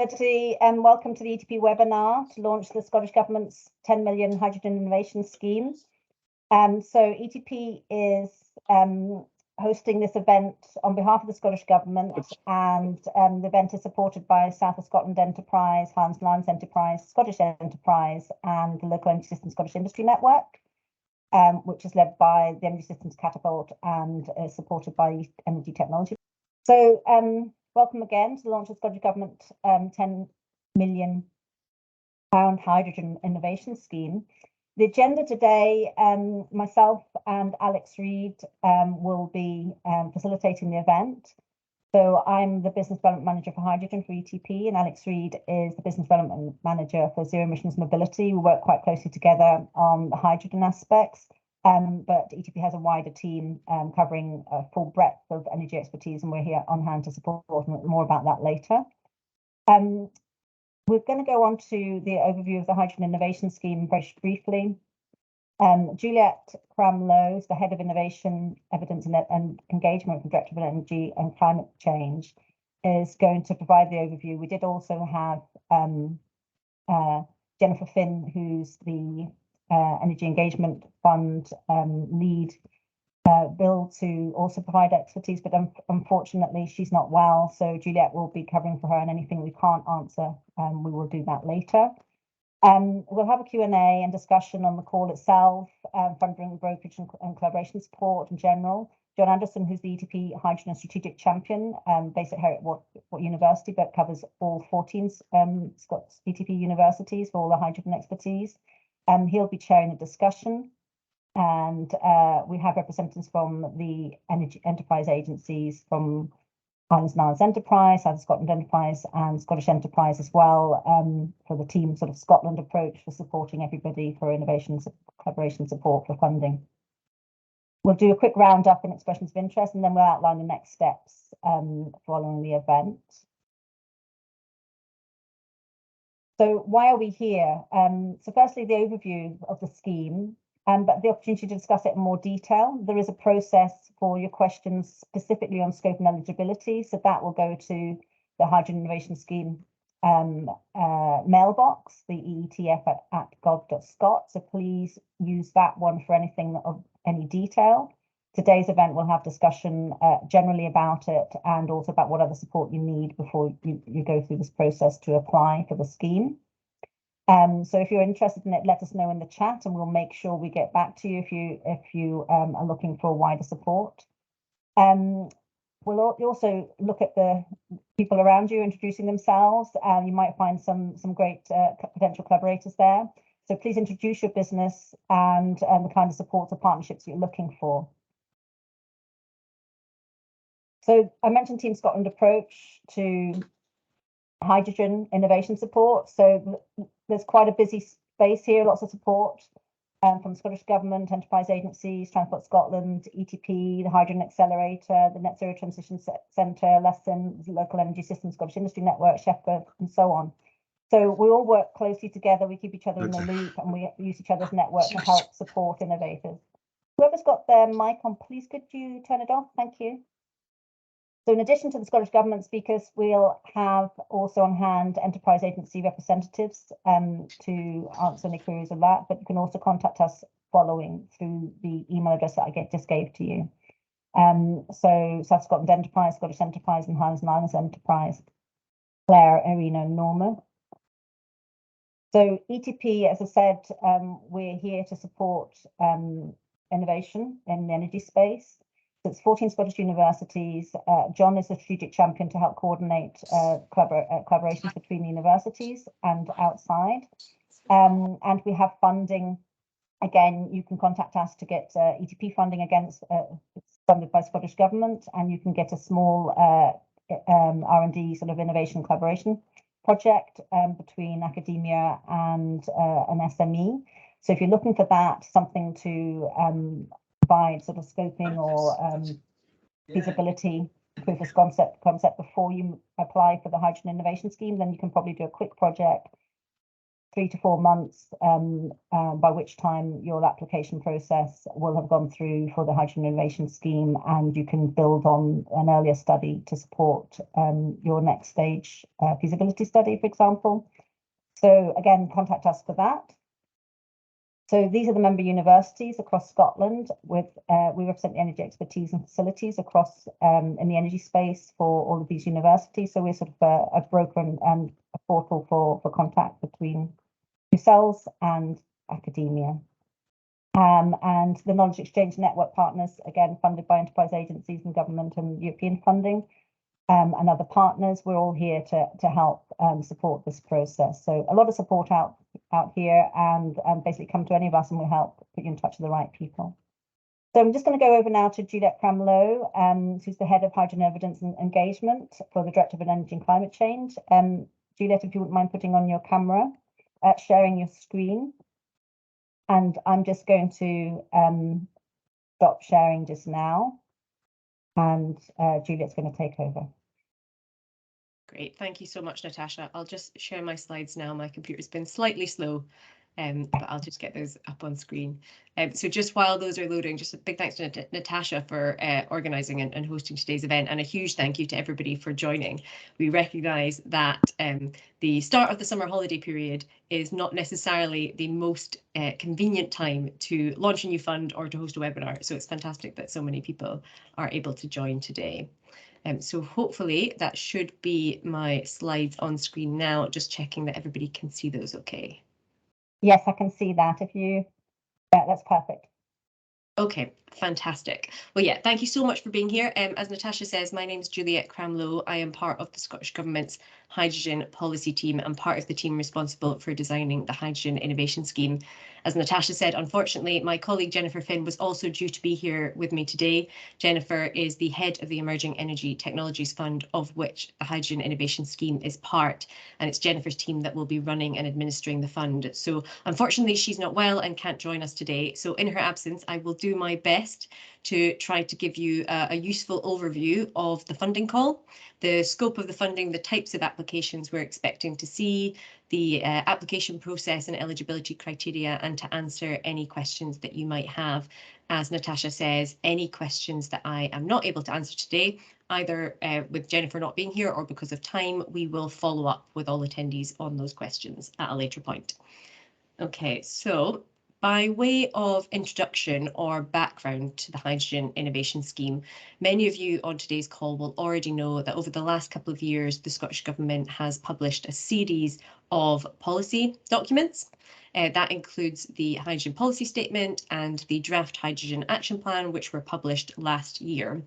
And welcome to the ETP webinar to launch the Scottish Government's 10 million hydrogen innovation scheme. So ETP is hosting this event on behalf of the Scottish Government, and the event is supported by South of Scotland Enterprise, Highlands and Islands Enterprise, Scottish Enterprise, and the Local Energy Systems Scottish Industry Network, which is led by the Energy Systems Catapult and is supported by Energy Technology. So welcome again to the launch of the Scottish Government £10 million hydrogen innovation scheme. The agenda today, myself and Alex Reid will be facilitating the event. So I'm the Business Development Manager for Hydrogen for ETP, and Alex Reid is the Business Development Manager for Zero Emissions Mobility. We work quite closely together on the hydrogen aspects, but ETP has a wider team covering a full breadth of energy expertise, and we're here on hand to support, and more about that later. We're going to go on to the overview of the Hydrogen Innovation Scheme very briefly. Juliette Kramlow is the Head of Innovation, Evidence and Engagement from Director of Energy and Climate Change, is going to provide the overview. We did also have Jennifer Finn, who's the Energy Engagement Fund lead, Bill, to also provide expertise, but unfortunately she's not well, so Juliette will be covering for her, and anything we can't answer, we will do that later. We'll have a Q&A and discussion on the call itself, funding, brokerage and collaboration support in general. John Anderson, who's the ETP Hydrogen Strategic Champion, based at what university, but covers all 14 Scots ETP universities for all the hydrogen expertise. He'll be chairing the discussion. And we have representatives from the energy enterprise agencies, from Highlands and Islands Enterprise, South Scotland Enterprise, and Scottish Enterprise as well, for the team sort of Scotland approach for supporting everybody for innovation, collaboration support for funding. We'll do a quick roundup and expressions of interest, and then we'll outline the next steps following the event. So why are we here? So firstly, the overview of the scheme. But the opportunity to discuss it in more detail. There is a process for your questions specifically on scope and eligibility, so that will go to the Hydrogen Innovation Scheme mailbox, the EETF at gov.scot, so please use that one for anything of any detail. Today's event will have discussion generally about it, and also about what other support you need before you go through this process to apply for the scheme. So if you're interested in it, let us know in the chat, and we'll make sure we get back to you if you are looking for wider support. We'll also look at the people around you introducing themselves. You might find some great potential collaborators there. So please introduce your business and the kind of supports or partnerships you're looking for. So I mentioned Team Scotland approach to hydrogen innovation support. So there's quite a busy space here, lots of support from the Scottish Government, enterprise agencies, Transport Scotland, ETP, the Hydrogen Accelerator, the Net Zero Transition Centre, Lesson, the Local Energy Systems Scottish Industry Network, Shepherd, and so on. So we all work closely together, we keep each other in the loop, and we use each other's network to help support innovators. Whoever's got their mic on, please could you turn it off? Thank you. So in addition to the Scottish Government speakers, we'll have also on hand enterprise agency representatives to answer any queries of that, but you can also contact us following through the email address that I just gave to you. So South Scotland Enterprise, Scottish Enterprise, and Highlands and Islands Enterprise, Claire, Irina, and Norma. So ETP, as I said, we're here to support innovation in the energy space. So it's 14 Scottish universities. John is the strategic champion to help coordinate collaborations between the universities and outside. And we have funding. Again, you can contact us to get ETP funding. Again, it's funded by Scottish Government, and you can get a small R&D sort of innovation collaboration project between academia and an SME. So if you're looking for that, something to provide sort of scoping or feasibility proof of concept before you apply for the Hydrogen Innovation Scheme, then you can probably do a quick project 3 to 4 months, by which time your application process will have gone through for the Hydrogen Innovation Scheme, and you can build on an earlier study to support your next stage feasibility study, for example. So again, contact us for that. So these are the member universities across Scotland. We represent the energy expertise and facilities across in the energy space for all of these universities. So we're sort of a broker and a portal for contact between yourselves and academia. And the Knowledge Exchange Network partners, again, funded by enterprise agencies and government and European funding, and other partners. We're all here to help support this process. So a lot of support out here, and basically come to any of us and we'll help put you in touch with the right people. So I'm just going to go over now to Juliette Kramlow, who's the head of Hydrogen Evidence and Engagement for the Directorate of Energy and Climate Change. Juliette, if you wouldn't mind putting on your camera, sharing your screen. And I'm just going to stop sharing just now. And Juliette's going to take over. Great, thank you so much, Natasha. I'll just share my slides now. My computer's been slightly slow, but I'll just get those up on screen. So just while those are loading, just a big thanks to Natasha for organising and hosting today's event, and a huge thank you to everybody for joining. We recognise that the start of the summer holiday period is not necessarily the most convenient time to launch a new fund or to host a webinar, so it's fantastic that so many people are able to join today. So hopefully that should be my slides on screen now, just checking that everybody can see those okay. Yes, I can see that. Yeah, that's perfect. Okay, fantastic. Well, yeah, thank you so much for being here. As Natasha says, my name is Juliette Kramlow. I am part of the Scottish Government's Hydrogen Policy Team and part of the team responsible for designing the Hydrogen Innovation Scheme. As Natasha said, unfortunately, my colleague Jennifer Finn was also due to be here with me today. Jennifer is the head of the Emerging Energy Technologies Fund, of which the Hydrogen Innovation Scheme is part, and it's Jennifer's team that will be running and administering the fund. So unfortunately, she's not well and can't join us today. So in her absence, I will do my best to try to give you a useful overview of the funding call, the scope of the funding, the types of applications we're expecting to see, the application process and eligibility criteria, and to answer any questions that you might have. As Natasha says, any questions that I am not able to answer today, either with Jennifer not being here or because of time, we will follow up with all attendees on those questions at a later point. Okay, so by way of introduction or background to the Hydrogen Innovation Scheme, many of you on today's call will already know that over the last couple of years, the Scottish Government has published a series of policy documents. That includes the Hydrogen Policy Statement and the Draft Hydrogen Action Plan, which were published last year.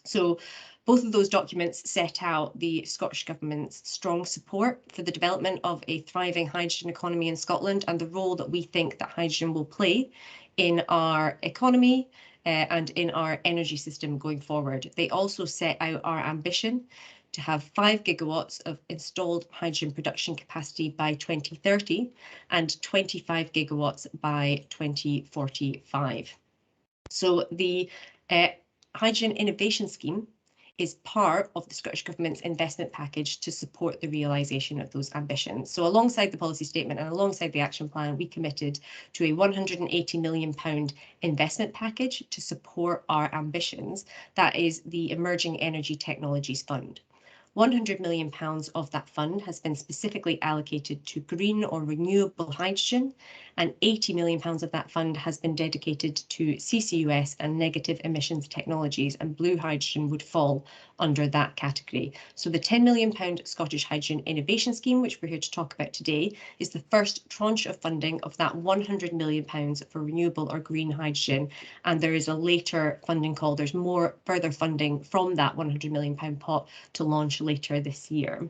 So both of those documents set out the Scottish Government's strong support for the development of a thriving hydrogen economy in Scotland and the role that we think that hydrogen will play in our economy and in our energy system going forward. They also set out our ambition to have 5 gigawatts of installed hydrogen production capacity by 2030 and 25 gigawatts by 2045. So the Hydrogen Innovation Scheme is part of the Scottish Government's investment package to support the realisation of those ambitions. So alongside the policy statement and alongside the action plan, we committed to a £180 million investment package to support our ambitions. That is the Emerging Energy Technologies Fund. £100 million of that fund has been specifically allocated to green or renewable hydrogen, and £80 million of that fund has been dedicated to CCUS and negative emissions technologies, and blue hydrogen would fall under that category. So the £10 million Scottish Hydrogen Innovation Scheme, which we're here to talk about today, is the first tranche of funding of that £100 million for renewable or green hydrogen, and there is a later funding call. There's more further funding from that £100 million pot to launch later this year.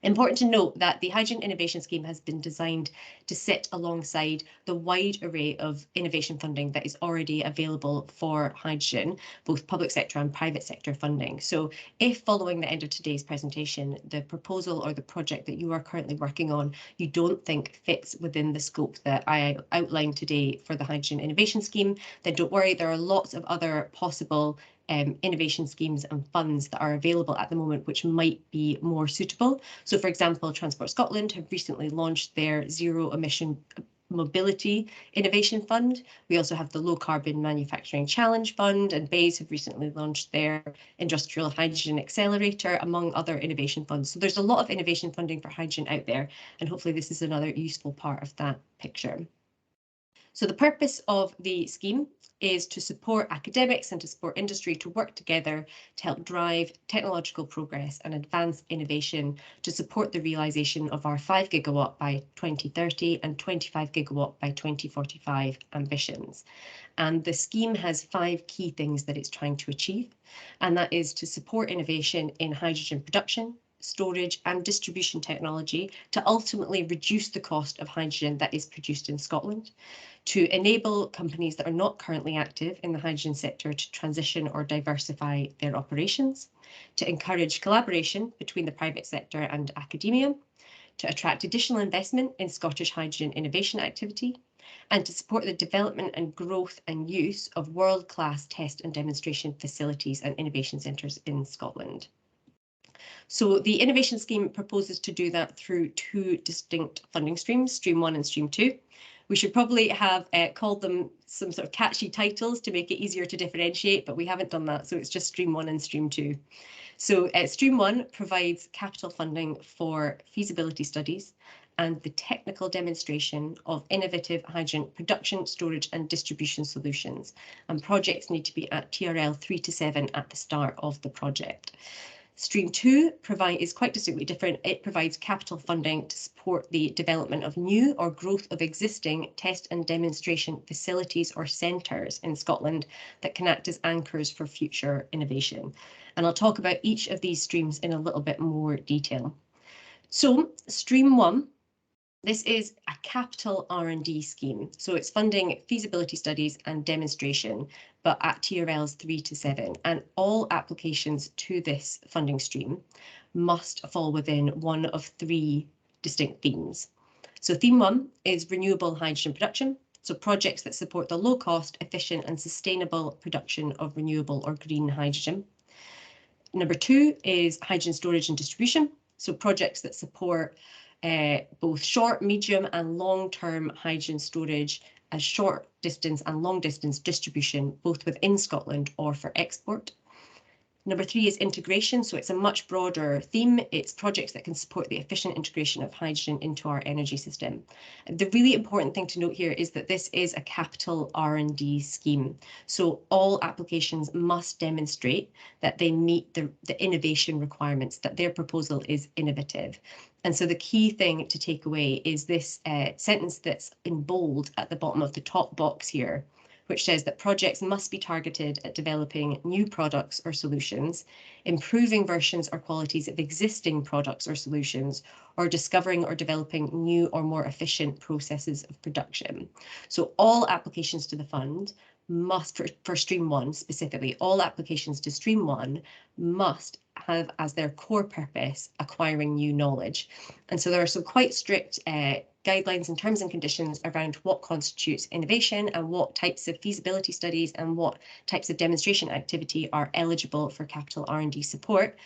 Important to note that the Hydrogen Innovation Scheme has been designed to sit alongside the wide array of innovation funding that is already available for hydrogen, both public sector and private sector funding. So if following the end of today's presentation, the proposal or the project that you are currently working on, you don't think fits within the scope that I outlined today for the Hydrogen Innovation Scheme, then don't worry, there are lots of other possible innovation schemes and funds that are available at the moment, which might be more suitable. So, for example, Transport Scotland have recently launched their Zero Emission Mobility Innovation Fund. We also have the Low Carbon Manufacturing Challenge Fund, and BEIS have recently launched their Industrial Hydrogen Accelerator, among other innovation funds. So there's a lot of innovation funding for hydrogen out there, and hopefully this is another useful part of that picture. So the purpose of the scheme is to support academics and to support industry to work together to help drive technological progress and advance innovation to support the realisation of our 5 gigawatt by 2030 and 25 gigawatt by 2045 ambitions. And the scheme has 5 key things that it's trying to achieve, and that is to support innovation in hydrogen production, storage and distribution technology to ultimately reduce the cost of hydrogen that is produced in Scotland, to enable companies that are not currently active in the hydrogen sector to transition or diversify their operations, to encourage collaboration between the private sector and academia, to attract additional investment in Scottish hydrogen innovation activity, and to support the development and growth and use of world-class test and demonstration facilities and innovation centres in Scotland. So the innovation scheme proposes to do that through 2 distinct funding streams, Stream 1 and Stream 2. We should probably have called them some sort of catchy titles to make it easier to differentiate, but we haven't done that, so it's just Stream 1 and Stream 2. So Stream 1 provides capital funding for feasibility studies and the technical demonstration of innovative hydrogen production, storage and distribution solutions. And projects need to be at TRL 3 to 7 at the start of the project. Stream 2 is quite distinctly different. It provides capital funding to support the development of new or growth of existing test and demonstration facilities or centres in Scotland that can act as anchors for future innovation. And I'll talk about each of these streams in a little bit more detail. So Stream 1, this is a capital R&D scheme. So it's funding feasibility studies and demonstration, but at TRLs 3 to 7. And all applications to this funding stream must fall within one of 3 distinct themes. So theme 1 is renewable hydrogen production. So projects that support the low cost, efficient and sustainable production of renewable or green hydrogen. Number 2 is hydrogen storage and distribution. So projects that support both short, medium and long-term hydrogen storage as short distance and long distance distribution, both within Scotland or for export. Number 3 is integration. So it's a much broader theme. It's projects that can support the efficient integration of hydrogen into our energy system. The really important thing to note here is that this is a capital R&D scheme. So all applications must demonstrate that they meet the innovation requirements, that their proposal is innovative. And so the key thing to take away is this sentence that's in bold at the bottom of the top box here, which says that projects must be targeted at developing new products or solutions, improving versions or qualities of existing products or solutions, or discovering or developing new or more efficient processes of production. So all applications to the fund must, for Stream 1 specifically, all applications to Stream 1 must have as their core purpose acquiring new knowledge. And so there are some quite strict guidelines and terms and conditions around what constitutes innovation and what types of feasibility studies and what types of demonstration activity are eligible for capital R&D support.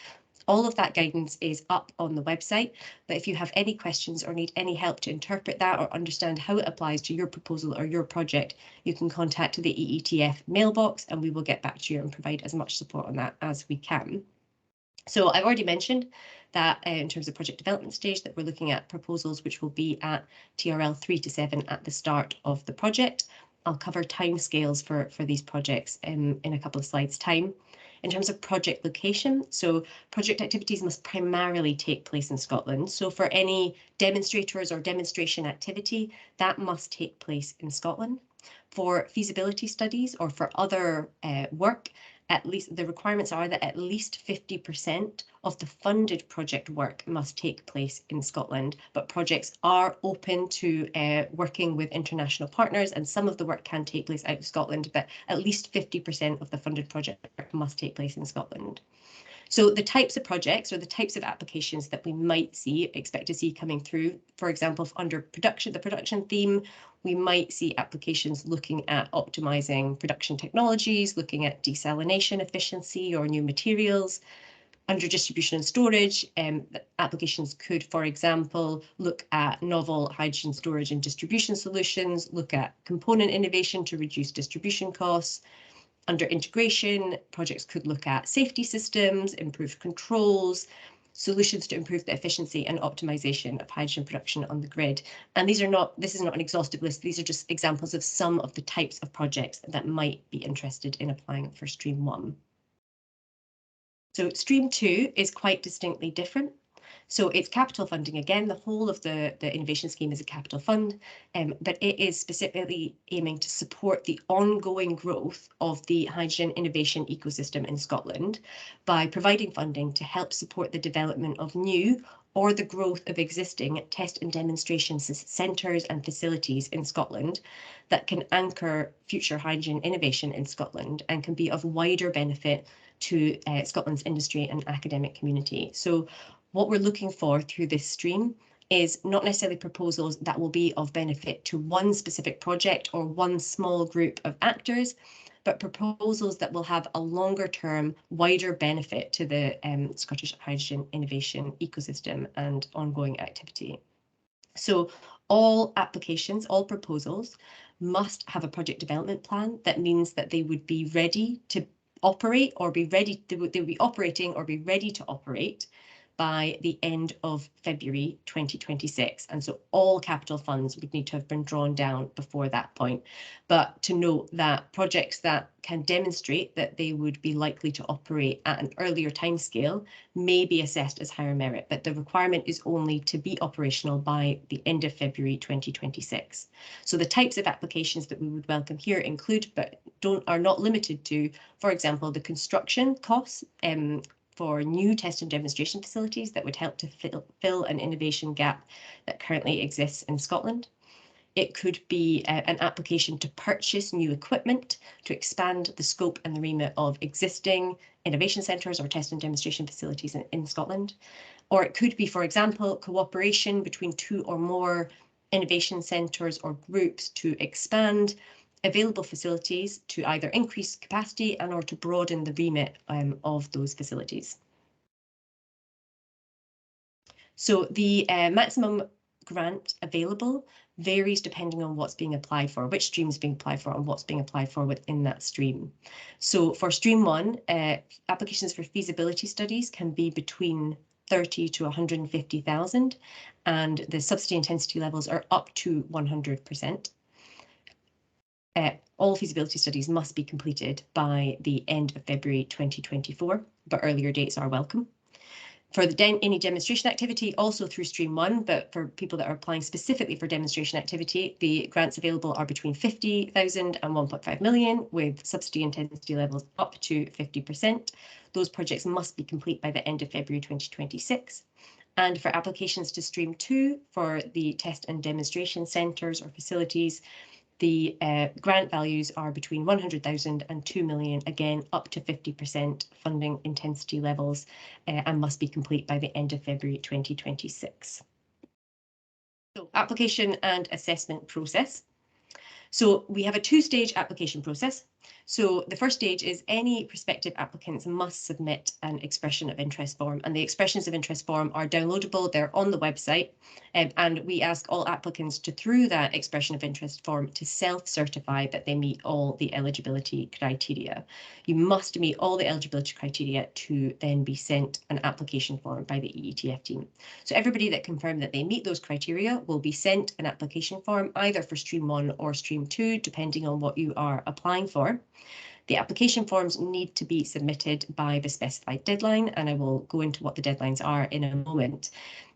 All of that guidance is up on the website, but if you have any questions or need any help to interpret that or understand how it applies to your proposal or your project, you can contact the EETF mailbox and we will get back to you and provide as much support on that as we can. So I've already mentioned that in terms of project development stage that we're looking at proposals which will be at TRL 3 to 7 at the start of the project. I'll cover timescales for these projects in a couple of slides' time. In terms of project location, so project activities must primarily take place in Scotland. So for any demonstrators or demonstration activity, that must take place in Scotland. For feasibility studies or for other work, at least the requirements are that at least 50% of the funded project work must take place in Scotland, but projects are open to working with international partners, and some of the work can take place out of Scotland, but at least 50% of the funded project work must take place in Scotland. So the types of projects or the types of applications that we might expect to see coming through, for example, under production, the production theme, we might see applications looking at optimizing production technologies, looking at desalination efficiency or new materials. Under distribution and storage, applications could, for example, look at novel hydrogen storage and distribution solutions, look at component innovation to reduce distribution costs. Under integration, projects could look at safety systems, improved controls, solutions to improve the efficiency and optimization of hydrogen production on the grid. And this is not an exhaustive list. These are just examples of some of the types of projects that might be interested in applying for Stream 1. So Stream 2 is quite distinctly different. So it's capital funding again. The whole of the innovation scheme is a capital fund, but it is specifically aiming to support the ongoing growth of the hydrogen innovation ecosystem in Scotland by providing funding to help support the development of new or the growth of existing test and demonstration centres and facilities in Scotland that can anchor future hydrogen innovation in Scotland and can be of wider benefit to Scotland's industry and academic community. So what we're looking for through this stream is not necessarily proposals that will be of benefit to one specific project or one small group of actors, but proposals that will have a longer term, wider benefit to the Scottish hydrogen innovation ecosystem and ongoing activity. So all applications, all proposals must have a project development plan. That means that they would be ready to operate or be ready, they would be operating or be ready to operate by the end of February 2026. And so all capital funds would need to have been drawn down before that point. But to note that projects that can demonstrate that they would be likely to operate at an earlier timescale may be assessed as higher merit, but the requirement is only to be operational by the end of February 2026. So the types of applications that we would welcome here include, but are not limited to, for example, the construction costs for new test and demonstration facilities that would help to fill an innovation gap that currently exists in Scotland. It could be an application to purchase new equipment to expand the scope and the remit of existing innovation centres or test and demonstration facilities in Scotland. Or it could be, for example, cooperation between two or more innovation centres or groups to expand available facilities to either increase capacity and or to broaden the remit of those facilities. So the maximum grant available varies depending on what's being applied for, which stream is being applied for and what's being applied for within that stream. So for Stream 1, applications for feasibility studies can be between 30 to 150,000 and the subsidy intensity levels are up to 100%. All feasibility studies must be completed by the end of February 2024, but earlier dates are welcome. For any demonstration activity, also through Stream 1, but for people that are applying specifically for demonstration activity, the grants available are between 50,000 and 1.5 million, with subsidy intensity levels up to 50%. Those projects must be complete by the end of February 2026. And for applications to Stream 2, for the test and demonstration centres or facilities, the grant values are between 100,000 and 2 million, again, up to 50% funding intensity levels and must be complete by the end of February 2026. So application and assessment process. So we have a two-stage application process. So the first stage is any prospective applicants must submit an expression of interest form, and the expressions of interest form are downloadable. They're on the website, and we ask all applicants to, through that expression of interest form, to self-certify that they meet all the eligibility criteria. You must meet all the eligibility criteria to then be sent an application form by the EETF team. So everybody that confirmed that they meet those criteria will be sent an application form either for Stream 1 or Stream 2, depending on what you are applying for. The application forms need to be submitted by the specified deadline, and I will go into what the deadlines are in a moment.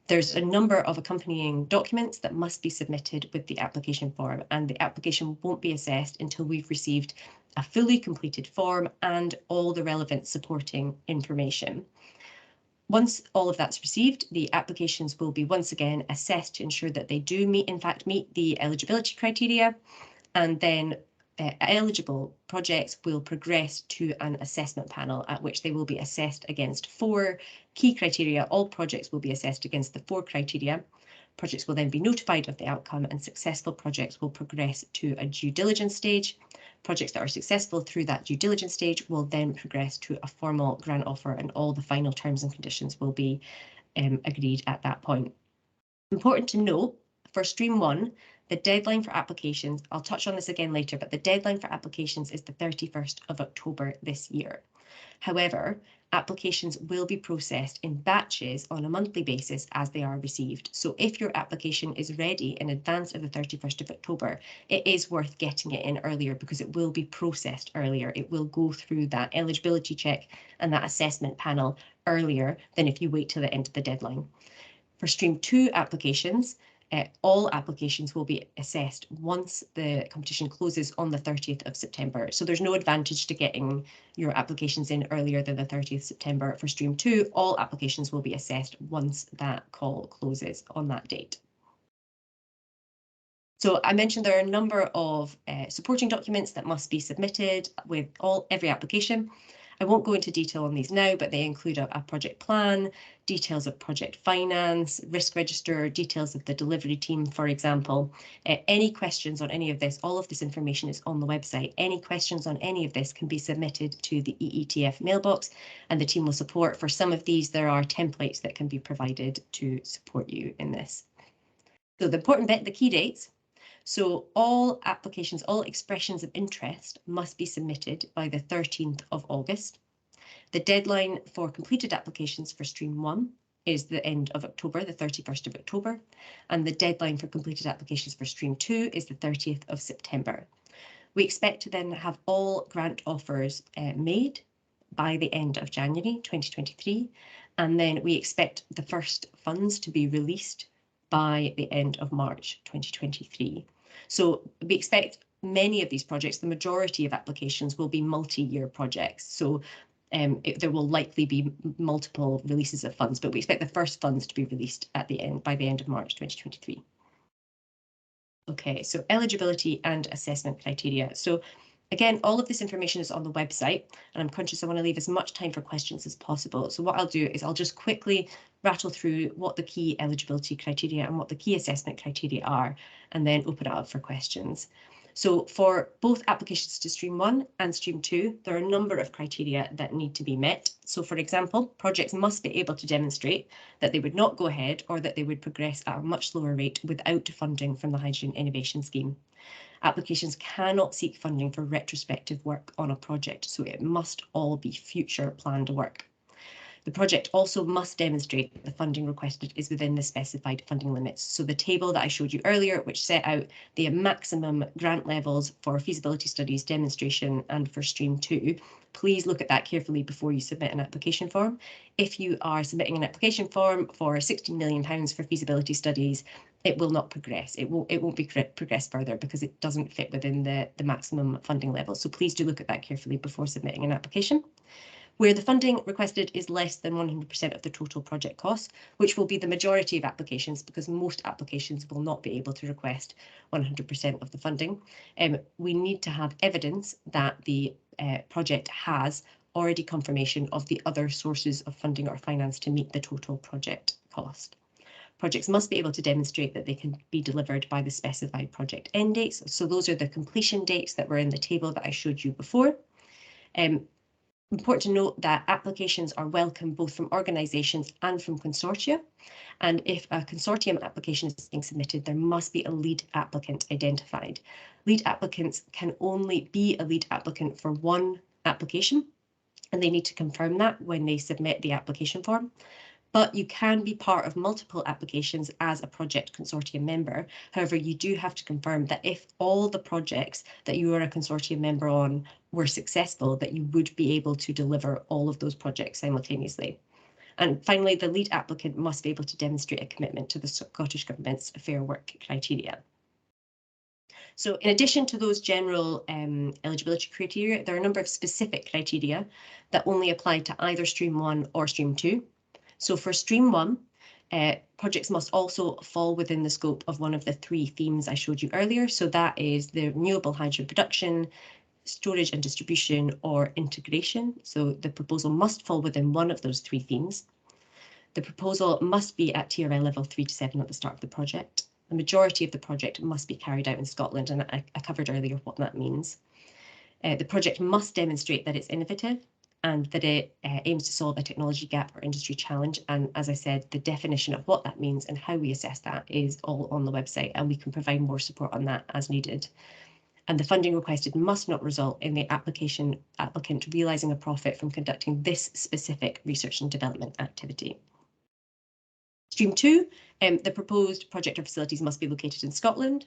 There's a number of accompanying documents that must be submitted with the application form, and the application won't be assessed until we've received a fully completed form and all the relevant supporting information. Once all of that's received, the applications will be once again assessed to ensure that they do in fact meet the eligibility criteria, and then eligible projects will progress to an assessment panel at which they will be assessed against 4 key criteria. All projects will be assessed against the 4 criteria. Projects will then be notified of the outcome, and successful projects will progress to a due diligence stage. Projects that are successful through that due diligence stage will then progress to a formal grant offer, and all the final terms and conditions will be agreed at that point. Important to note, for Stream 1, the deadline for applications, I'll touch on this again later, but the deadline for applications is the 31st of October this year. However, applications will be processed in batches on a monthly basis as they are received. So if your application is ready in advance of the 31st of October, it is worth getting it in earlier because it will be processed earlier. It will go through that eligibility check and that assessment panel earlier than if you wait till the end of the deadline. For Stream 2 applications, all applications will be assessed once the competition closes on the 30th of September. So there's no advantage to getting your applications in earlier than the 30th September. For Stream 2, all applications will be assessed once that call closes on that date. So I mentioned there are a number of supporting documents that must be submitted with every application. I won't go into detail on these now, but they include a project plan, details of project finance, risk register, details of the delivery team, for example. Any questions on any of this, all of this information is on the website. Any questions on any of this can be submitted to the EETF mailbox, and the team will support. For some of these, there are templates that can be provided to support you in this. So the important bit, the key dates. So all applications, all expressions of interest must be submitted by the 13th of August. The deadline for completed applications for Stream 1 is the end of October, the 31st of October, and the deadline for completed applications for Stream 2 is the 30th of September. We expect to then have all grant offers made by the end of January 2023, and then we expect the first funds to be released by the end of March 2023. So we expect many of these projects, the majority of applications will be multi-year projects. So there will likely be multiple releases of funds, but we expect the first funds to be released by the end of March 2023. Okay, so eligibility and assessment criteria. So again, all of this information is on the website, and I'm conscious I want to leave as much time for questions as possible. So what I'll do is I'll just quickly rattle through what the key eligibility criteria and what the key assessment criteria are, and then open it up for questions. So for both applications to Stream 1 and Stream 2, there are a number of criteria that need to be met. So for example, projects must be able to demonstrate that they would not go ahead or that they would progress at a much lower rate without funding from the Hydrogen Innovation Scheme. Applications cannot seek funding for retrospective work on a project, so it must all be future planned work. The project also must demonstrate that the funding requested is within the specified funding limits. So the table that I showed you earlier, which set out the maximum grant levels for feasibility studies, demonstration, and for Stream 2, please look at that carefully before you submit an application form. If you are submitting an application form for £16 million for feasibility studies, it will not progress. It won't be progressed further because it doesn't fit within the maximum funding level. So please do look at that carefully before submitting an application. Where the funding requested is less than 100% of the total project costs, which will be the majority of applications because most applications will not be able to request 100% of the funding. We need to have evidence that the project has already confirmation of the other sources of funding or finance to meet the total project cost. Projects must be able to demonstrate that they can be delivered by the specified project end dates. So those are the completion dates that were in the table that I showed you before. Important to note that applications are welcome both from organisations and from consortia. And if a consortium application is being submitted, there must be a lead applicant identified. Lead applicants can only be a lead applicant for one application, and they need to confirm that when they submit the application form. But you can be part of multiple applications as a project consortium member. However, you do have to confirm that if all the projects that you are a consortium member on were successful, that you would be able to deliver all of those projects simultaneously. And finally, the lead applicant must be able to demonstrate a commitment to the Scottish Government's Fair Work criteria. So in addition to those general eligibility criteria, there are a number of specific criteria that only apply to either Stream 1 or Stream 2. So for Stream 1, Projects must also fall within the scope of one of the 3 themes I showed you earlier. So that is the renewable hydrogen production, storage and distribution, or integration. So the proposal must fall within one of those 3 themes. The proposal must be at TRL level 3 to 7 at the start of the project. The majority of the project must be carried out in Scotland, and I covered earlier what that means. The project must demonstrate that it's innovative and that it aims to solve a technology gap or industry challenge. And as I said, the definition of what that means and how we assess that is all on the website, and we can provide more support on that as needed. And the funding requested must not result in the applicant realising a profit from conducting this specific research and development activity. Stream 2, the proposed project or facilities must be located in Scotland.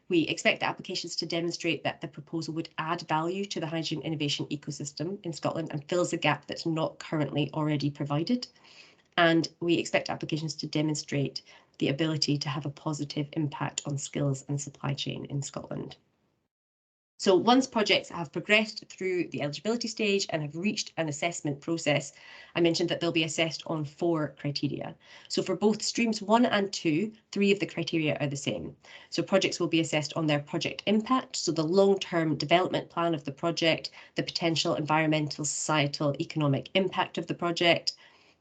We expect the applications to demonstrate that the proposal would add value to the hydrogen innovation ecosystem in Scotland and fills a gap that's not currently already provided. And we expect applications to demonstrate the ability to have a positive impact on skills and supply chain in Scotland. So once projects have progressed through the eligibility stage and have reached an assessment process, I mentioned that they'll be assessed on 4 criteria. So for both streams 1 and 2, 3 of the criteria are the same. So projects will be assessed on their project impact, so the long-term development plan of the project, the potential environmental, societal, economic impact of the project.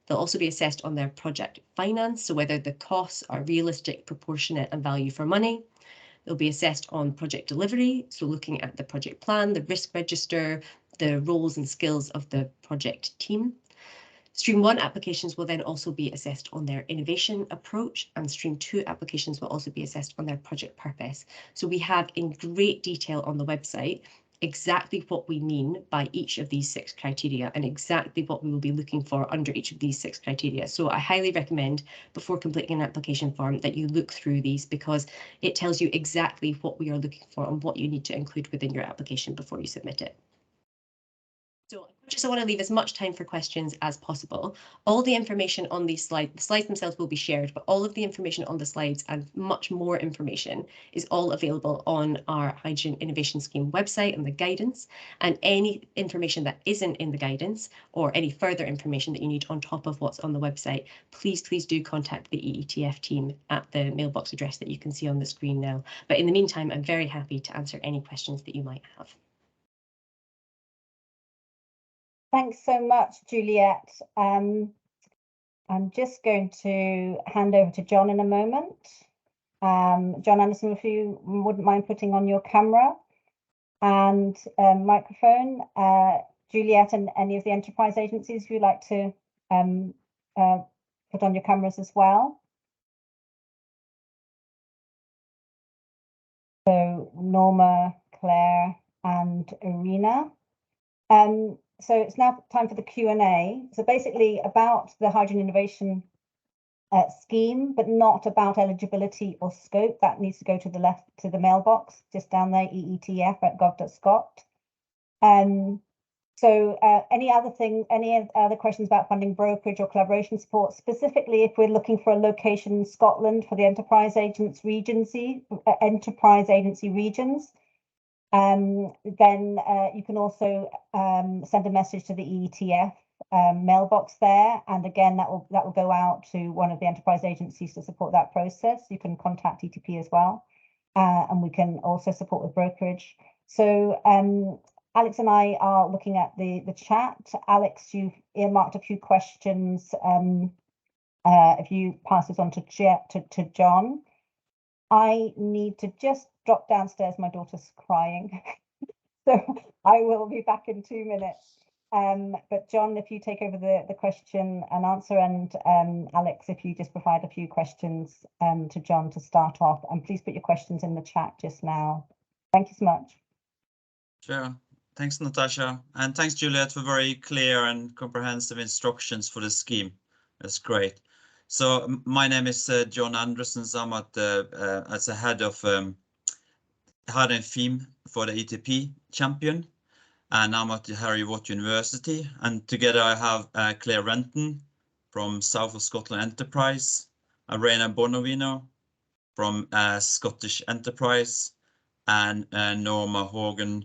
They'll also be assessed on their project finance, so whether the costs are realistic, proportionate, and value for money. They'll be assessed on project delivery, so looking at the project plan, the risk register, the roles and skills of the project team. Stream 1 applications will then also be assessed on their innovation approach, and Stream 2 applications will also be assessed on their project purpose. So we have in great detail on the website exactly what we mean by each of these 6 criteria and exactly what we will be looking for under each of these 6 criteria. So I highly recommend before completing an application form that you look through these, because it tells you exactly what we are looking for and what you need to include within your application before you submit it. So I want to leave as much time for questions as possible. All the information on these slides, the slides themselves will be shared, but all of the information on the slides and much more information is all available on our Hydrogen Innovation Scheme website and the guidance. And any information that isn't in the guidance or any further information that you need on top of what's on the website, please do contact the EETF team at the mailbox address that you can see on the screen now. But in the meantime, I'm very happy to answer any questions that you might have. Thanks so much, Juliette. I'm just going to hand over to John in a moment. John Anderson, if you wouldn't mind putting on your camera and microphone. Juliette and any of the enterprise agencies, if you'd like to put on your cameras as well. So Norma, Claire, and Irina. So it's now time for the Q&A. So basically about the hydrogen innovation scheme, but not about eligibility or scope. That needs to go to the left, to the mailbox, just down there, eetf@gov.scot. So any other questions about funding brokerage or collaboration support, specifically if we're looking for a location in Scotland for the enterprise agency regions, then you can also send a message to the EETF mailbox there, and again that will go out to one of the enterprise agencies to support that process. You can contact ETP as well, and we can also support with brokerage. So Alex and I are looking at the chat. Alex, you've earmarked a few questions. If you pass this on to John. I need to just drop downstairs. My daughter's crying. So I will be back in 2 minutes. But John, if you take over the question and answer, and Alex, if you just provide a few questions to John to start off, and please put your questions in the chat just now. Thank you so much. Sure. Thanks, Natasha. And thanks, Juliette, for very clear and comprehensive instructions for the scheme. That's great. So my name is John Anderson. I'm as a head of hydrogen theme for the ETP champion, and I'm at the Harry Watt University. And together I have Claire Renton from South of Scotland Enterprise, Arena Bonovino from Scottish Enterprise, and Norma Hogan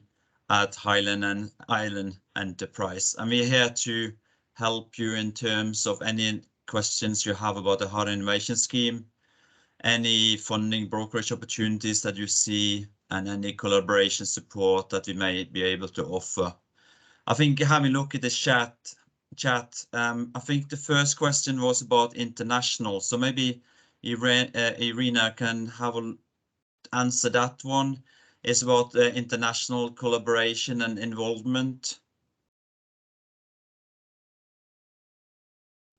at Highland and Island Enterprise. And we're here to help you in terms of any questions you have about the Hard Innovation Scheme, any funding brokerage opportunities that you see, and any collaboration support that we may be able to offer. I think having a look at the chat, I think the first question was about international. So maybe Irina can have a answer that one. It's about international collaboration and involvement.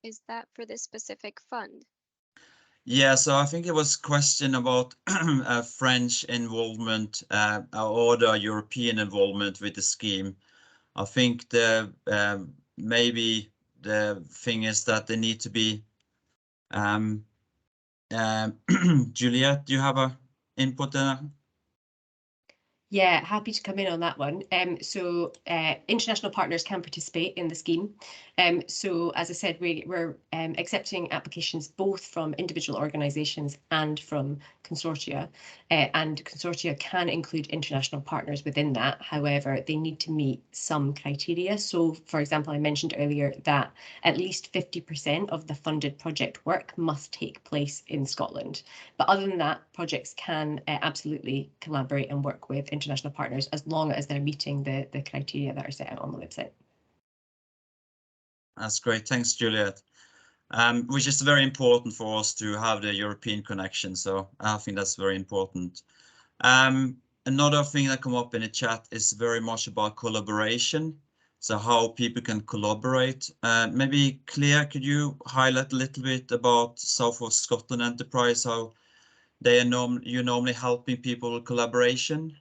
Is that for this specific fund? Yeah, so I think it was a question about French involvement or the European involvement with the scheme. I think the maybe the thing is that they need to be Juliette, do you have a input there? Yeah, happy to come in on that one. So international partners can participate in the scheme. So as I said, we're accepting applications both from individual organisations and from consortia. And consortia can include international partners within that. However, they need to meet some criteria. So, for example, I mentioned earlier that at least 50% of the funded project work must take place in Scotland. But other than that, projects can absolutely collaborate and work with international partners as long as they're meeting the criteria that are set out on the website. That's great. Thanks, Juliette. Which is very important for us to have the European connection. So I think that's very important. Another thing that come up in the chat is very much about collaboration. So how people can collaborate. Maybe Claire, could you highlight a little bit about South of Scotland Enterprise, how they are you're normally helping people with collaboration?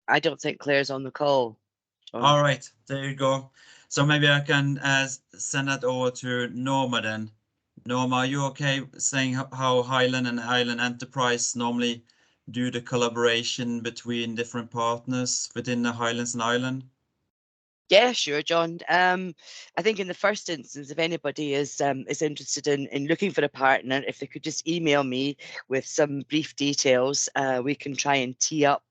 I don't think Claire's on the call. All right, there you go. So maybe I can send that over to Norma then. Norma, are you okay saying how Highland and Island Enterprise normally do the collaboration between different partners within the Highlands and Island? Yeah, sure, John. I think in the first instance, if anybody is interested in looking for a partner, if they could just email me with some brief details, we can try and tee up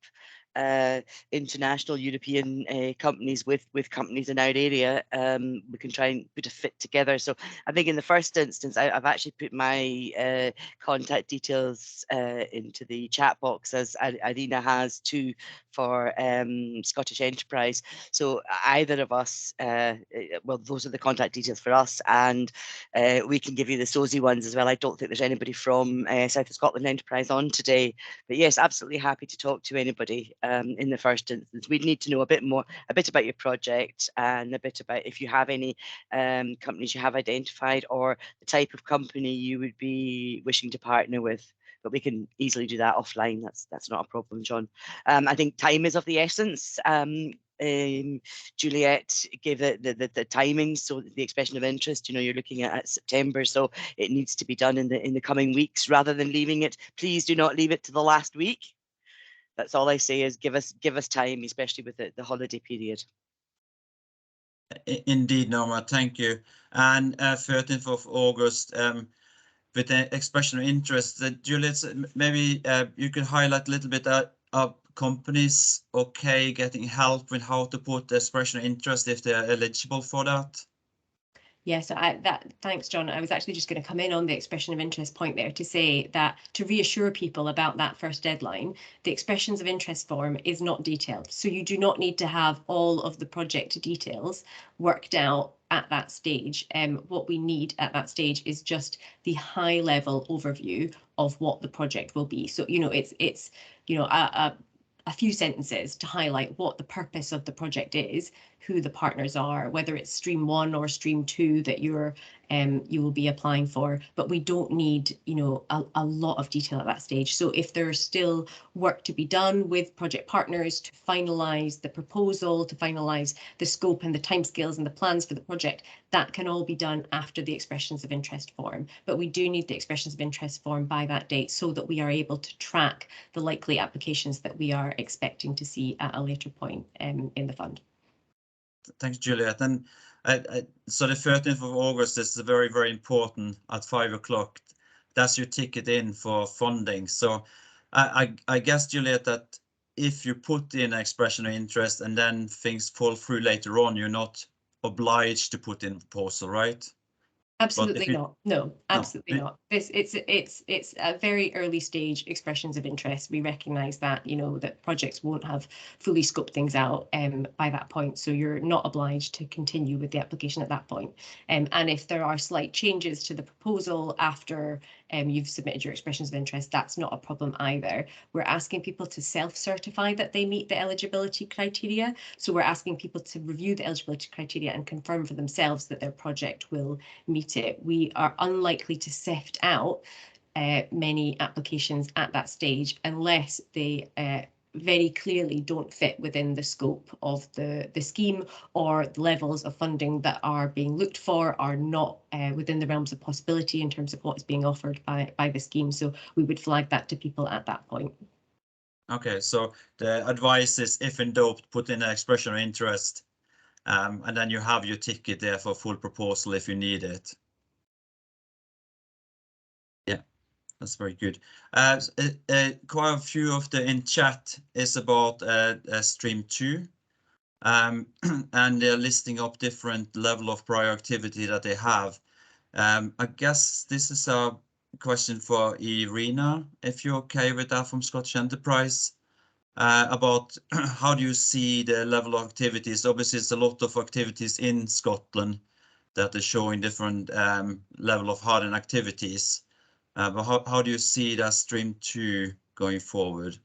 international European companies with companies in our area. We can try and put a fit together. So I think in the first instance, I've actually put my contact details into the chat box, as Irina has too, for Scottish Enterprise. So either of us, well, those are the contact details for us, and we can give you the SOSI ones as well. I don't think there's anybody from South of Scotland Enterprise on today, but yes, absolutely happy to talk to anybody. In the first instance, we'd need to know a bit about your project and a bit about if you have any companies you have identified or the type of company you would be wishing to partner with. But we can easily do that offline. That's not a problem, John. I think time is of the essence. Juliette gave the timing, so the expression of interest, you know, you're looking at September, so it needs to be done in the coming weeks rather than leaving it. Please do not leave it to the last week. That's all I say, is give us time, especially with the holiday period. Indeed, Norma, thank you. And 13th of August, with the expression of interest, Juliette, maybe you could highlight a little bit of companies getting help with how to put the expression of interest if they're eligible for that. Yeah, so thanks, John. I was actually just going to come in on the expression of interest point there to say that to reassure people about that first deadline, the expressions of interest form is not detailed. So you do not need to have all of the project details worked out at that stage. What we need at that stage is just the high level overview of what the project will be. So, you know, it's you know, a few sentences to highlight what the purpose of the project is, who the partners are, whether it's stream 1 or stream 2 that you will be applying for. But we don't need, you know, a lot of detail at that stage. So if there's still work to be done with project partners to finalise the proposal, to finalise the scope and the timescales and the plans for the project, that can all be done after the expressions of interest form. But we do need the expressions of interest form by that date so that we are able to track the likely applications that we are expecting to see at a later point in the fund. Thanks, Juliette. And so the 13th of August is very, very important at 5 o'clock. That's your ticket in for funding. So I guess, Juliette, that if you put in an expression of interest and then things fall through later on, you're not obliged to put in a proposal, right? Absolutely you- not. No, absolutely No. not. It's a very early stage expressions of interest. We recognise that, you know, that projects won't have fully scoped things out by that point. So you're not obliged to continue with the application at that point. And if there are slight changes to the proposal after you've submitted your expressions of interest, that's not a problem either. We're asking people to self-certify that they meet the eligibility criteria. So we're asking people to review the eligibility criteria and confirm for themselves that their project will meet it. We are unlikely to sift out many applications at that stage unless they very clearly don't fit within the scope of the scheme, or the levels of funding that are being looked for are not within the realms of possibility in terms of what is being offered by the scheme. So we would flag that to people at that point. Okay, so the advice is, if in doubt, put in an expression of interest, and then you have your ticket there for full proposal if you need it. Yeah, that's very good. Quite a few of the in chat is about stream 2, and they're listing up different level of prior activity that they have. I guess this is a question for Irina, if you're okay with that, from Scottish Enterprise. About how do you see the level of activities? Obviously, it's a lot of activities in Scotland that are showing different level of hardened activities. But how do you see that stream 2 going forward?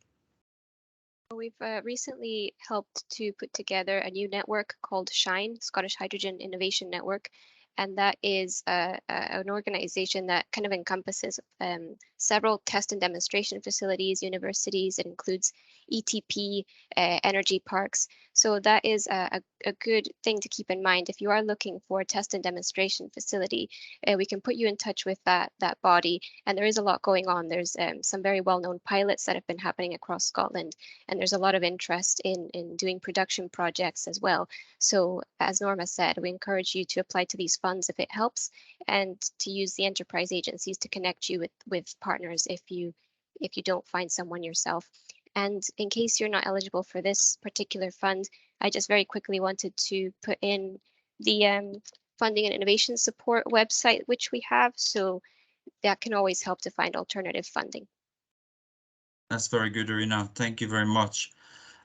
We've recently helped to put together a new network called SHINE, Scottish Hydrogen Innovation Network. And that is an organization that kind of encompasses several test and demonstration facilities, universities. It includes ETP, energy parks. So that is a good thing to keep in mind. If you are looking for a test and demonstration facility, we can put you in touch with that body. And there is a lot going on. There's some very well-known pilots that have been happening across Scotland. And there's a lot of interest in doing production projects as well. So as Norma said, we encourage you to apply to these funds if it helps, and to use the enterprise agencies to connect you with partners if you don't find someone yourself. And in case you're not eligible for this particular fund, I just very quickly wanted to put in the funding and innovation support website, which we have. So that can always help to find alternative funding. That's very good, Irina. Thank you very much.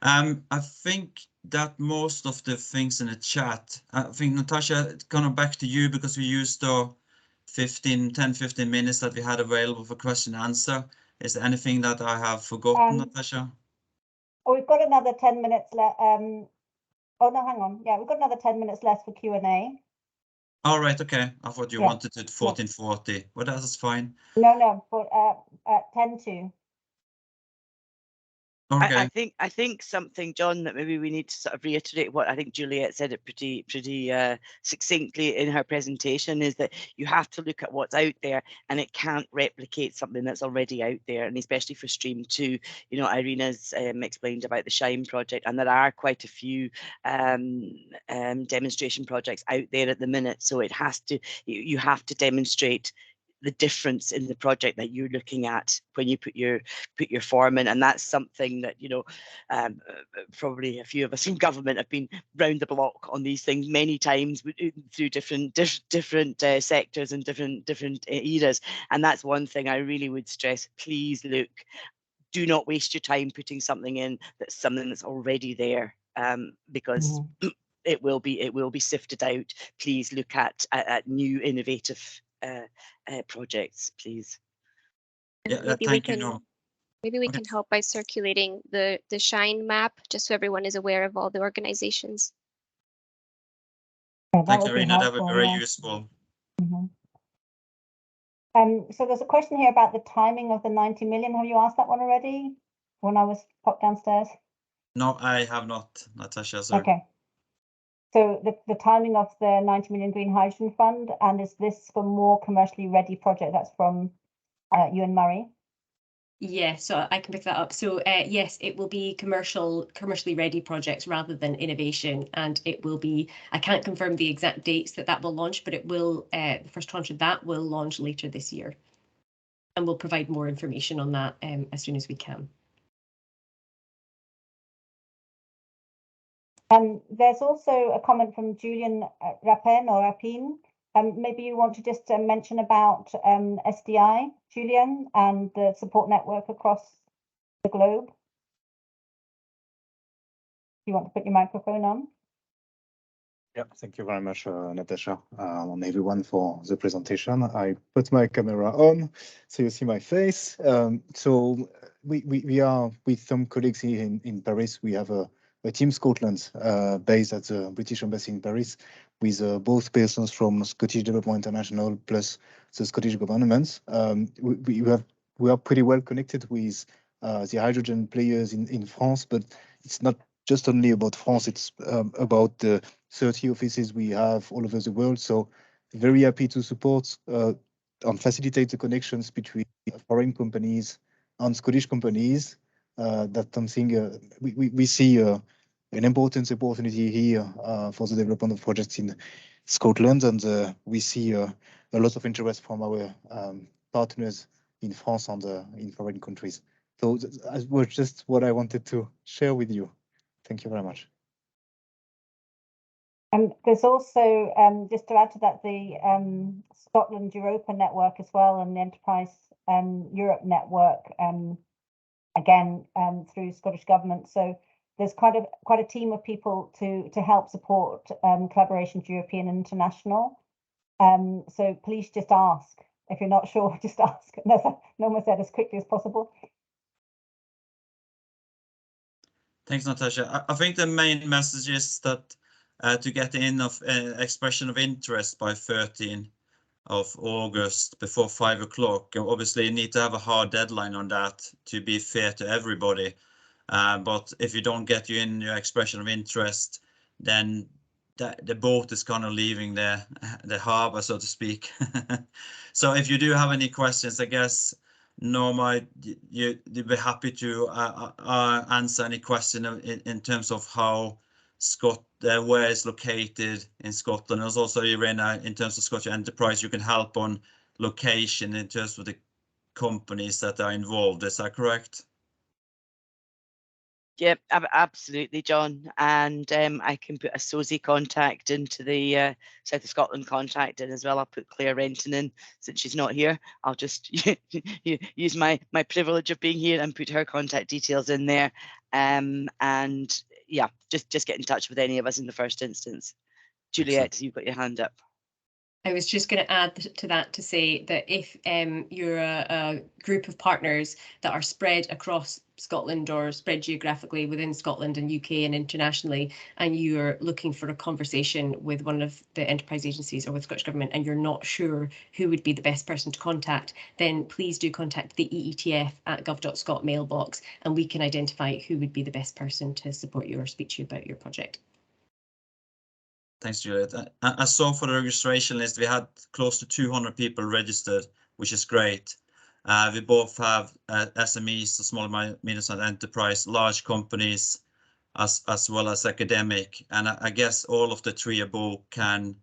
I think that most of the things in the chat, I think, Natasha, it's kind of back to you, because we used the 10-15 minutes that we had available for question and answer. Is there anything that I have forgotten, Natasha? Oh, we've got another 10 minutes left. Oh no, hang on. Yeah, we've got another 10 minutes left for Q&A. All right, okay. I thought you wanted it 14:40. Well, that's fine. No, but at 10 to. Okay. I think something, John, that maybe we need to sort of reiterate what I think Juliette said it pretty succinctly in her presentation, is that you have to look at what's out there, and it can't replicate something that's already out there. And especially for stream 2, you know, Irina's explained about the SHINE project, and there are quite a few demonstration projects out there at the minute. So it has to, you have to demonstrate the difference in the project that you're looking at when you put your form in. And that's something that, you know, probably a few of us in government have been round the block on these things many times through different sectors and different eras. And that's one thing I really would stress. Please look, do not waste your time putting something in that's something that's already there, because it will be sifted out. Please look at new innovative projects, please. Yeah, Maybe thank you, Norm. Maybe we can help by circulating the SHINE map, just so everyone is aware of all the organizations. Yeah, Thanks, Irina. That would be very useful. So there's a question here about the timing of the 90 million. Have you asked that one already when I was popped downstairs? No, I have not, Natasha. Sorry. Okay. So the timing of the 90 million Green Hydrogen Fund, and is this for more commercially ready project? That's from Ewan Murray. Yeah, so I can pick that up. So yes, it will be commercially ready projects rather than innovation, and it will be, I can't confirm the exact dates that will launch, but it will, the first tranche of that will launch later this year, and we'll provide more information on that as soon as we can. There's also a comment from Julian Rapin. Maybe you want to just mention about SDI, Julian, and the support network across the globe. You want to put your microphone on? Yeah, thank you very much, Natasha, and everyone for the presentation. I put my camera on, so you see my face. So we are with some colleagues here in Paris. We have a team Scotland based at the British Embassy in Paris, with both persons from Scottish Development International plus the Scottish government. We are pretty well connected with the hydrogen players in France, but it's not just only about France, it's about the 30 offices we have all over the world. So very happy to support and facilitate the connections between foreign companies and Scottish companies. That's something we see an important opportunity here for the development of projects in Scotland, and we see a lot of interest from our partners in France and in foreign countries. So that was just what I wanted to share with you. Thank you very much. There's also, just to add to that, the Scotland Europa network as well, and the Enterprise Europe network, again, through Scottish Government. So there's quite a team of people to help support collaborations, European and international. So please just ask. If you're not sure, just ask. And as Norma said, as quickly as possible. Thanks, Natasha. I think the main message is that to get in of expression of interest by 13th of August before 5 o'clock. Obviously, you need to have a hard deadline on that to be fair to everybody. But if you don't get you in your expression of interest, then the boat is kind of leaving the harbor, so to speak. So if you do have any questions, I guess Norma, you'd be happy to answer any question in terms of how where it's located in Scotland. There's also Irena, in terms of Scottish Enterprise, you can help on location in terms of the companies that are involved. Is that correct? Yep, absolutely, John. And I can put a SOSI contact into the South of Scotland contact in as well. I'll put Claire Renton in since she's not here. I'll just use my privilege of being here and put her contact details in there. And yeah, just get in touch with any of us in the first instance. Juliette, you've got your hand up. I was just going to add to that to say that if you're a group of partners that are spread across Scotland or spread geographically within Scotland and UK and internationally, and you're looking for a conversation with one of the enterprise agencies or with Scottish Government, and you're not sure who would be the best person to contact, then please do contact the EETF at gov.scot mailbox, and we can identify who would be the best person to support you or speak to you about your project. Thanks, Juliette. I saw for the registration list, we had close to 200 people registered, which is great. We both have SMEs, so small and medium-sized enterprise, large companies, as well as academic. And I guess all of the three above can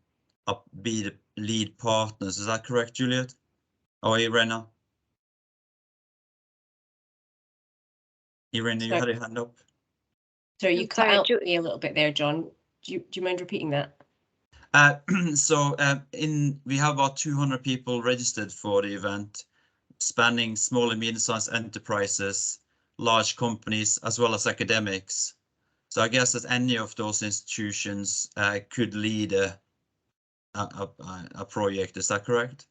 be the lead partners. Is that correct, Juliette? Or Irena? Irena, you had your hand up. Sorry, you cut out me a little bit there, John. Do you mind repeating that? We have about 200 people registered for the event, spanning small and medium-sized enterprises, large companies, as well as academics. So I guess that any of those institutions could lead a project. Is that correct?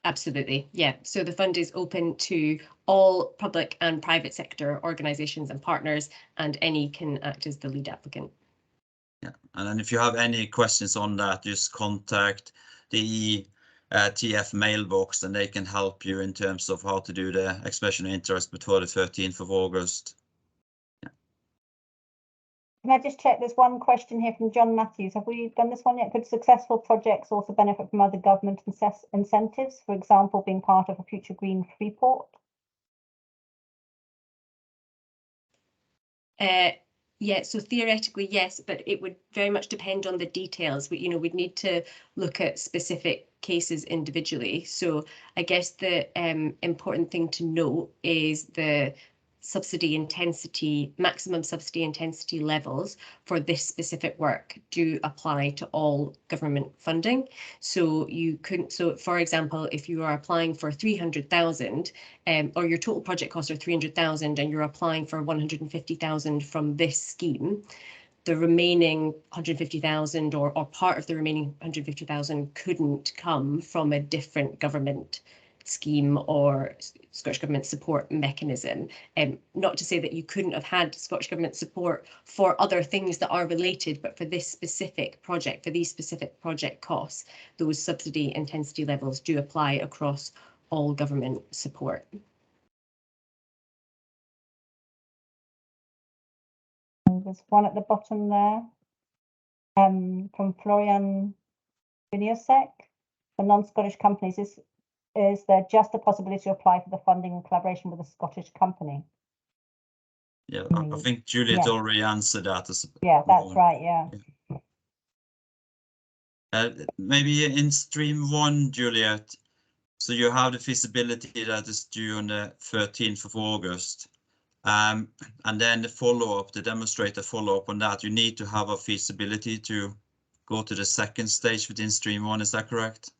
Absolutely, yeah. So the fund is open to all public and private sector organisations and partners, and any can act as the lead applicant. Yeah, and then if you have any questions on that, just contact the EETF mailbox, and they can help you in terms of how to do the expression of interest before the 13th of August. Yeah. Can I just check? There's one question here from John Matthews. Have we done this one yet? Could successful projects also benefit from other government incentives, for example, being part of a future green freeport? Yeah, so theoretically, yes, but it would very much depend on the details. We'd need to look at specific cases individually. So I guess the important thing to note is the maximum subsidy intensity levels for this specific work do apply to all government funding. So you couldn't, so for example, if you are applying for 300,000 or your total project costs are 300,000 and you're applying for 150,000 from this scheme, the remaining 150,000 or part of the remaining 150,000 couldn't come from a different government scheme or Scottish Government support mechanism. Not to say that you couldn't have had Scottish Government support for other things that are related, but for this specific project, for these specific project costs, those subsidy intensity levels do apply across all government support. There's one at the bottom there from Florian Viniosek. For non-Scottish companies, is there just a possibility to apply for the funding in collaboration with a Scottish company? Yeah, I think Juliette already answered that. Yeah, that's right, yeah. Maybe in stream 1, Juliette, so you have the feasibility that is due on the 13th of August. And then the follow-up, the demonstrator follow-up on that, you need to have a feasibility to go to the second stage within stream 1, is that correct?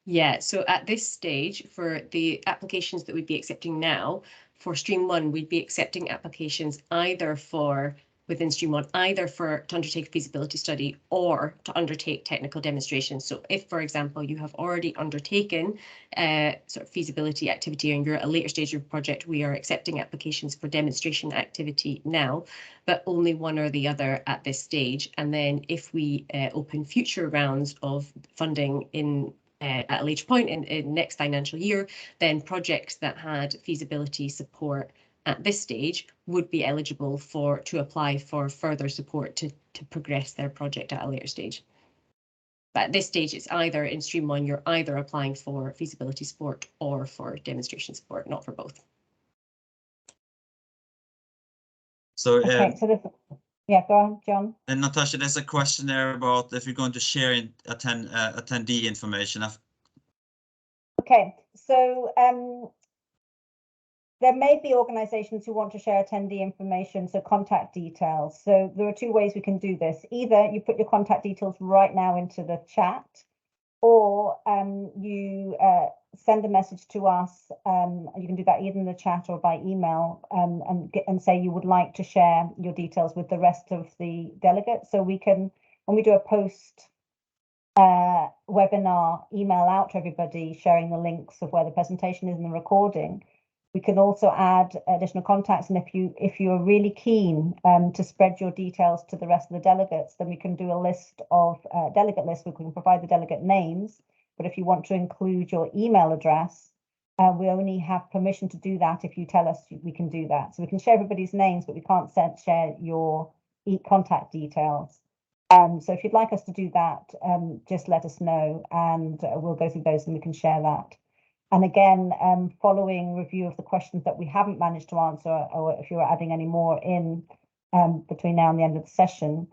Yeah, so at this stage, for the applications that we'd be accepting now, for stream 1, we'd be accepting applications either for, within stream 1, either for to undertake a feasibility study or to undertake technical demonstrations. So if, for example, you have already undertaken sort of feasibility activity and you're at a later stage of your project, we are accepting applications for demonstration activity now, but only one or the other at this stage. And then if we open future rounds of funding in at a later point in next financial year, then projects that had feasibility support at this stage would be eligible to apply for further support to progress their project at a later stage. But at this stage, it's either in stream 1, you're either applying for feasibility support or for demonstration support, not for both. So, okay, so this, yeah, go on, John. And Natasha, there's a question there about if you're going to share attendee information. Okay, so there may be organisations who want to share attendee information, so contact details. So there are two ways we can do this. Either you put your contact details right now into the chat, or you send a message to us. You can do that either in the chat or by email, and say you would like to share your details with the rest of the delegates. So we can, when we do a post webinar, email out to everybody sharing the links of where the presentation is and the recording. We can also add additional contacts, and if you are really keen to spread your details to the rest of the delegates, then we can do a list of delegate list. We can provide the delegate names, but if you want to include your email address, we only have permission to do that if you tell us we can do that. So we can share everybody's names, but we can't share your contact details. So if you'd like us to do that, just let us know, and we'll go through those and we can share that. And again, following review of the questions that we haven't managed to answer, or if you're adding any more in between now and the end of the session,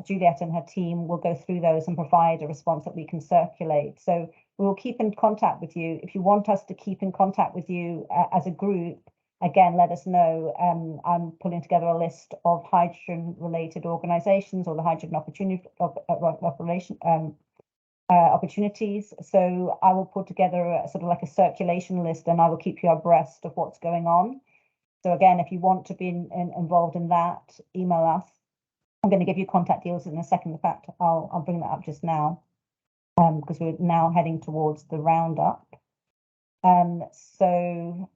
Juliette and her team will go through those and provide a response that we can circulate. So we will keep in contact with you. If you want us to keep in contact with you as a group, again, let us know. I'm pulling together a list of hydrogen-related organisations or the hydrogen opportunities. So I will put together a sort of like a circulation list, and I will keep you abreast of what's going on. So again, if you want to be involved in that, email us. I'm going to give you contact details in a second. In fact, I'll bring that up just now, because we're now heading towards the roundup. So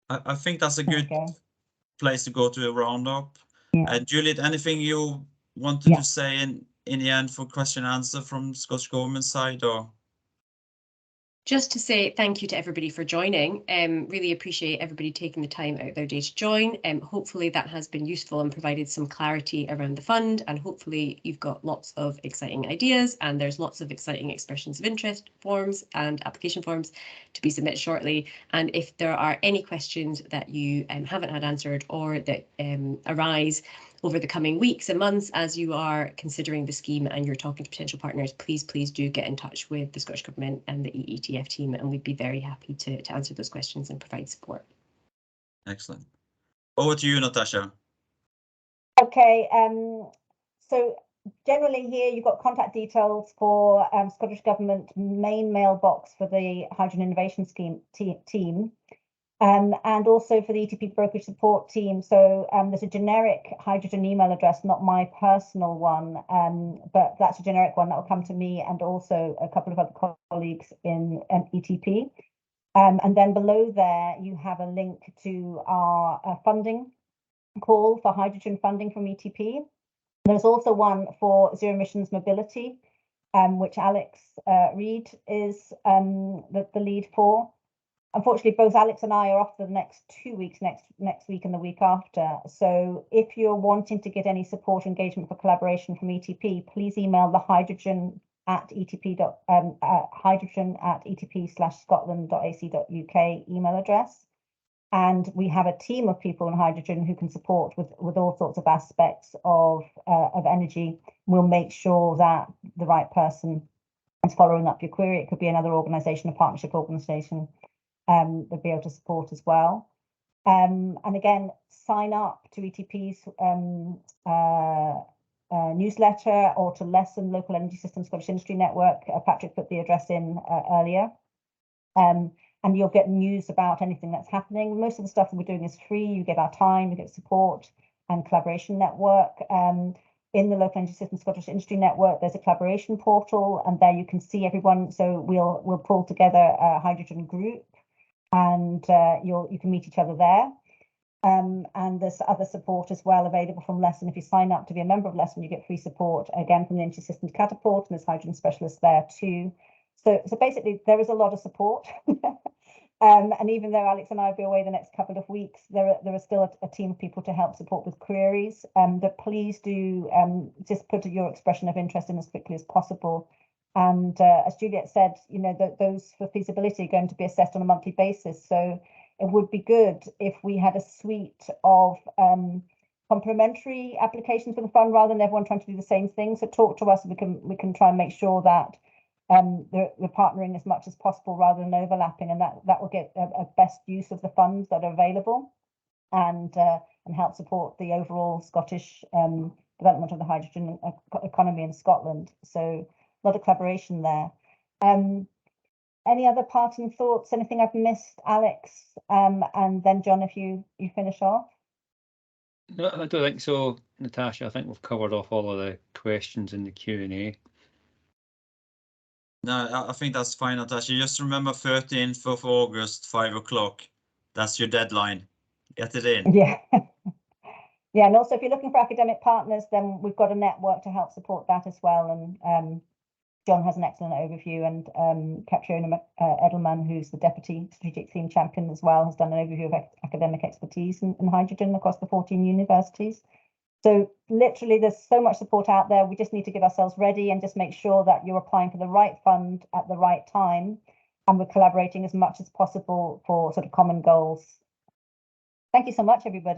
I think that's a good place to go to a roundup. Yeah. Juliette, anything you wanted to say in the end for question and answer from Scottish Government side, or? Just to say thank you to everybody for joining. Really appreciate everybody taking the time out of their day to join. Hopefully that has been useful and provided some clarity around the fund, and hopefully you've got lots of exciting ideas, and there's lots of exciting expressions of interest forms and application forms to be submitted shortly. And if there are any questions that you haven't had answered or that arise over the coming weeks and months as you are considering the scheme and you're talking to potential partners, please do get in touch with the Scottish Government and the EETF team, and we'd be very happy to answer those questions and provide support. Excellent. Over to you, Natasha. Okay, so generally here you've got contact details for Scottish Government main mailbox for the Hydrogen Innovation Scheme team, and also for the ETP brokerage support team. So there's a generic hydrogen email address, not my personal one, but that's a generic one that will come to me and also a couple of other colleagues in ETP. And then below there, you have a link to our funding call for hydrogen funding from ETP. There's also one for zero emissions mobility, which Alex Reid is the lead for. Unfortunately, both Alex and I are off for the next 2 weeks, next week and the week after. So if you're wanting to get any support, engagement for collaboration from ETP, please email the hydrogen at etp/scotland.ac.uk email address. And we have a team of people in hydrogen who can support with all sorts of aspects of energy. We'll make sure that the right person is following up your query. It could be another organisation, a partnership organisation, they'll be able to support as well. And again, sign up to ETP's newsletter or to Lesson Local Energy Systems Scottish Industry Network. Patrick put the address in earlier. And you'll get news about anything that's happening. Most of the stuff that we're doing is free. You get our time, you get support and collaboration network. In the Local Energy Systems Scottish Industry Network, there's a collaboration portal, and there you can see everyone. So we'll pull together a hydrogen group, and you can meet each other there. And there's other support as well available from Lesson. If you sign up to be a member of Lesson, you get free support again from the Energy Systems Catapult, and there's hydrogen specialists there too. So basically, there is a lot of support. And even though Alex and I will be away the next couple of weeks, there are still a team of people to help support with queries. But please do just put your expression of interest in as quickly as possible. And as Juliette said, you know, those for feasibility are going to be assessed on a monthly basis. So it would be good if we had a suite of complementary applications for the fund rather than everyone trying to do the same thing. So talk to us, and we can try and make sure that we're partnering as much as possible rather than overlapping, and that will get a best use of the funds that are available and help support the overall Scottish development of the hydrogen economy in Scotland. So a lot of collaboration there. Any other parting thoughts? Anything I've missed, Alex? And then John, if you finish off. No, I don't think so, Natasha. I think we've covered off all of the questions in the Q&A. No, I think that's fine, Natasha. Just remember 13th of August, 5 o'clock. That's your deadline. Get it in. Yeah. Yeah, and also if you're looking for academic partners, then we've got a network to help support that as well. And John has an excellent overview, and Katrina Edelman, who's the Deputy Strategic Theme Champion as well, has done an overview of academic expertise in hydrogen across the 14 universities. So literally, there's so much support out there. We just need to get ourselves ready and just make sure that you're applying for the right fund at the right time, and we're collaborating as much as possible for sort of common goals. Thank you so much, everybody.